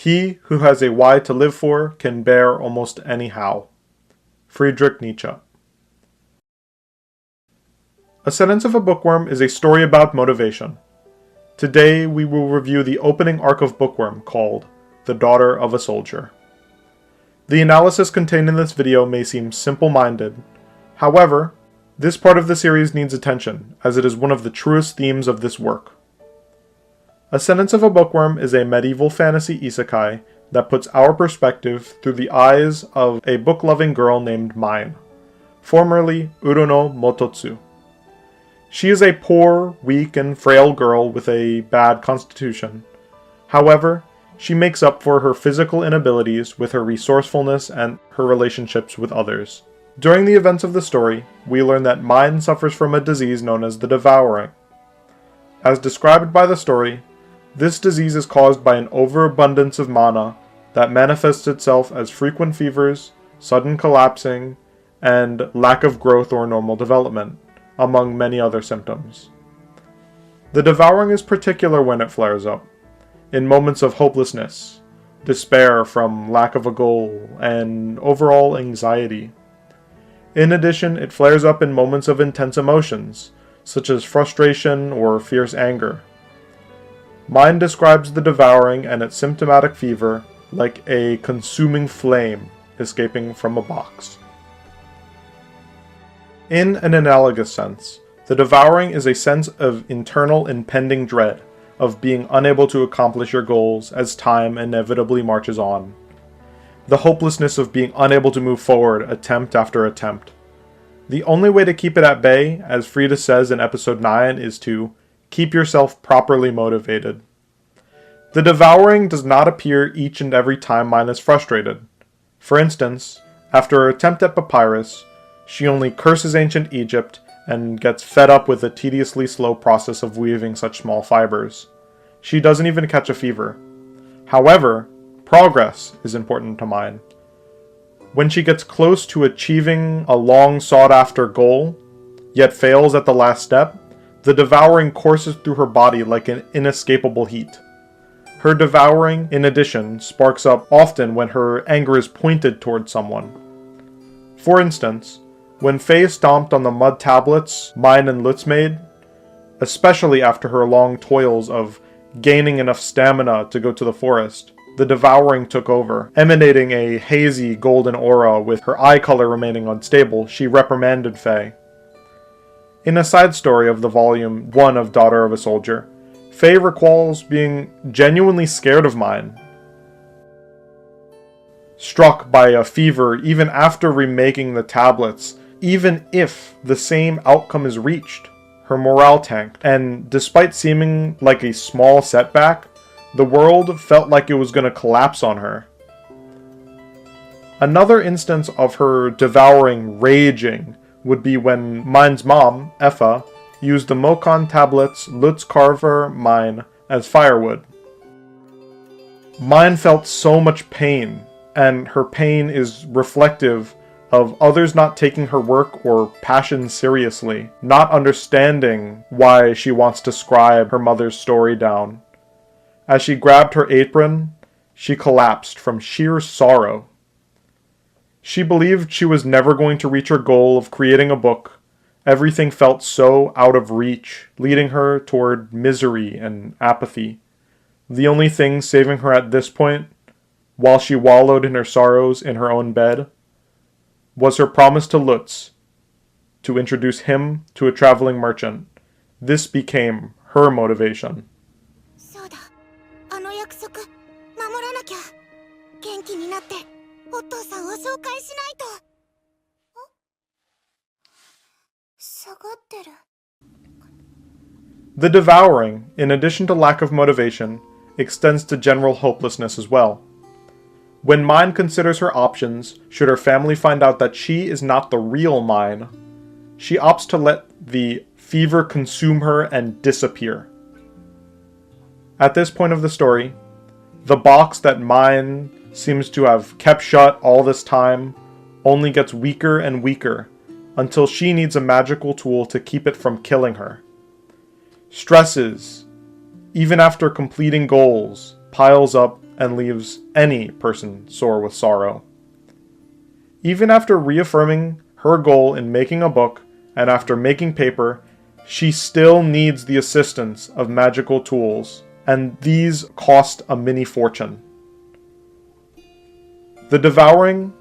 He who has a why to live for can bear almost any how. Friedrich Nietzsche. Ascendance of a Bookworm is a story about motivation. Today we will review the opening arc of Bookworm called The Daughter of a Soldier. The analysis contained in this video may seem simple-minded. However, this part of the series needs attention, as it is one of the truest themes of this work. Ascendance of a Bookworm is a medieval fantasy isekai that puts our perspective through the eyes of a book-loving girl named Mine, formerly Uruno Mototsu. She is a poor, weak, and frail girl with a bad constitution. However, she makes up for her physical inabilities with her resourcefulness and her relationships with others. During the events of the story, we learn that Mine suffers from a disease known as the Devouring. As described by the story, this disease is caused by an overabundance of mana that manifests itself as frequent fevers, sudden collapsing, and lack of growth or normal development, among many other symptoms. The Devouring is particular when it flares up, in moments of hopelessness, despair from lack of a goal, and overall anxiety. In addition, it flares up in moments of intense emotions, such as frustration or fierce anger. Mine describes the Devouring and its symptomatic fever like a consuming flame escaping from a box. In an analogous sense, the Devouring is a sense of internal impending dread of being unable to accomplish your goals as time inevitably marches on. The hopelessness of being unable to move forward attempt after attempt. The only way to keep it at bay, as Frida says in episode 9, is to keep yourself properly motivated. The Devouring does not appear each and every time Mine is frustrated. For instance, after her attempt at papyrus, she only curses ancient Egypt and gets fed up with the tediously slow process of weaving such small fibers. She doesn't even catch a fever. However, progress is important to Mine. When she gets close to achieving a long sought-after goal, yet fails at the last step, the Devouring courses through her body like an inescapable heat. Her Devouring, in addition, sparks up often when her anger is pointed towards someone. For instance, when Faye stomped on the mud tablets Mine and Lutz made, especially after her long toils of gaining enough stamina to go to the forest, the Devouring took over. Emanating a hazy golden aura with her eye color remaining unstable, she reprimanded Faye. In a side story of the volume 1 of Daughter of a Soldier, Faye recalls being genuinely scared of Mine, struck by a fever even after remaking the tablets. Even if the same outcome is reached, her morale tanked, and despite seeming like a small setback, the world felt like it was going to collapse on her. Another instance of her Devouring raging would be when Mine's mom, Effa, used the Mokon tablets Lutz carved for Mine as firewood. Mine felt so much pain, and her pain is reflective of others not taking her work or passion seriously, not understanding why she wants to scribe her mother's story down. As she grabbed her apron, she collapsed from sheer sorrow. She believed she was never going to reach her goal of creating a book. Everything felt so out of reach, leading her toward misery and apathy. The only thing saving her at this point, while she wallowed in her sorrows in her own bed, was her promise to Lutz to introduce him to a traveling merchant. This became her motivation. The Devouring, in addition to lack of motivation, extends to general hopelessness as well. When Mine considers her options, should her family find out that she is not the real Mine, she opts to let the fever consume her and disappear. At this point of the story, the box that Mine seems to have kept shut all this time only gets weaker and weaker until she needs a magical tool to keep it from killing her. Stresses, even after completing goals, piles up and leaves any person sore with sorrow. Even after reaffirming her goal in making a book, and after making paper, she still needs the assistance of magical tools, and these cost a mini fortune. The Devouring,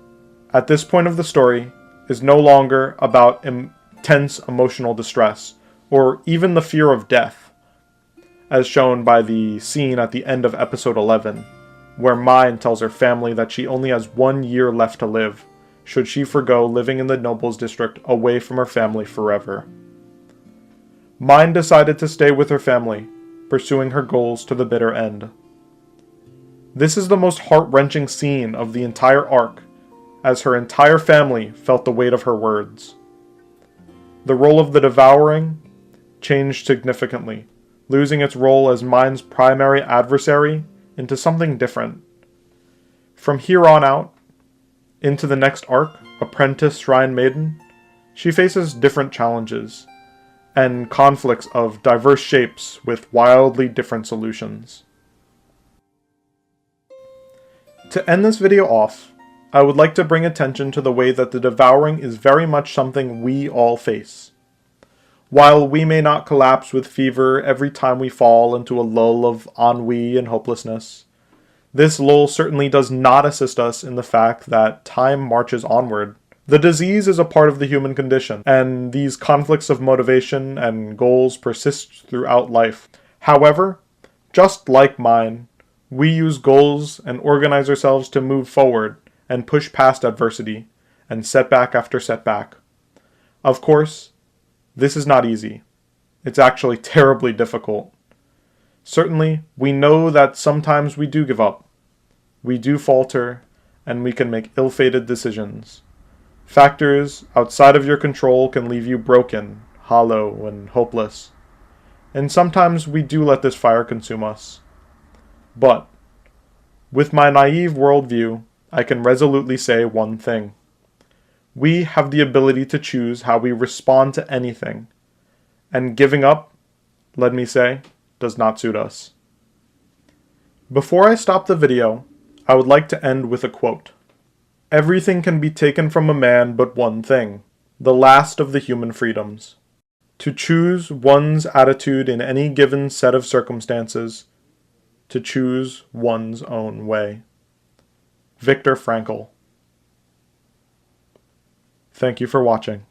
at this point of the story, is no longer about intense emotional distress, or even the fear of death, as shown by the scene at the end of episode 11, where Mine tells her family that she only has 1 year left to live, should she forgo living in the Nobles District away from her family forever. Mine decided to stay with her family, pursuing her goals to the bitter end. This is the most heart-wrenching scene of the entire arc, as her entire family felt the weight of her words. The role of the Devouring changed significantly, losing its role as Mine's primary adversary into something different. From here on out, into the next arc, Apprentice Shrine Maiden, she faces different challenges, and conflicts of diverse shapes with wildly different solutions. To end this video off, I would like to bring attention to the way that the Devouring is very much something we all face. While we may not collapse with fever every time we fall into a lull of ennui and hopelessness, this lull certainly does not assist us in the fact that time marches onward. The disease is a part of the human condition, and these conflicts of motivation and goals persist throughout life. However, just like Mine, we use goals and organize ourselves to move forward and push past adversity and setback after setback. Of course, this is not easy. It's actually terribly difficult. Certainly, we know that sometimes we do give up. We do falter, and we can make ill-fated decisions. Factors outside of your control can leave you broken, hollow, and hopeless. And sometimes we do let this fire consume us. But, with my naive worldview, I can resolutely say one thing. We have the ability to choose how we respond to anything, and giving up, let me say, does not suit us. Before I stop the video, I would like to end with a quote. Everything can be taken from a man but one thing, the last of the human freedoms. To choose one's attitude in any given set of circumstances, to choose one's own way. Viktor Frankl. Thank you for watching.